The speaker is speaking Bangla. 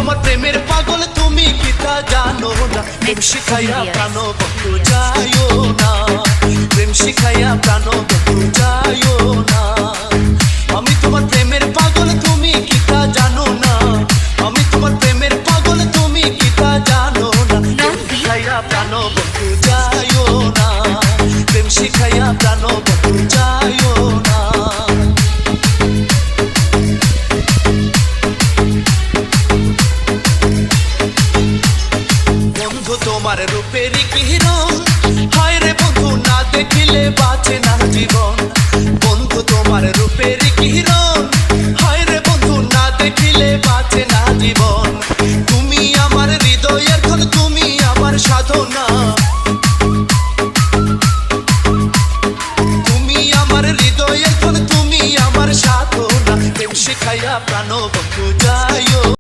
তোমার প্রেমের পাগল, তুমি কি তা জানো না? প্রেম শিখাইয়া প্রাণ বন্ধু যাইও না, প্রেম শিখাইয়া প্রাণ বন্ধু যাইও না। আমি তোমার প্রেমের পাগল, তুমি কি তা জানো না? আমি তোমার প্রেমের পাগল, তুমি কি তা জানো না? প্রেম শিখাইয়া প্রাণ বন্ধু যাইও না, প্রেম শিখাইয়া প্রাণ বন্ধু যাইও না। বন্ধু তোমার রূপের কি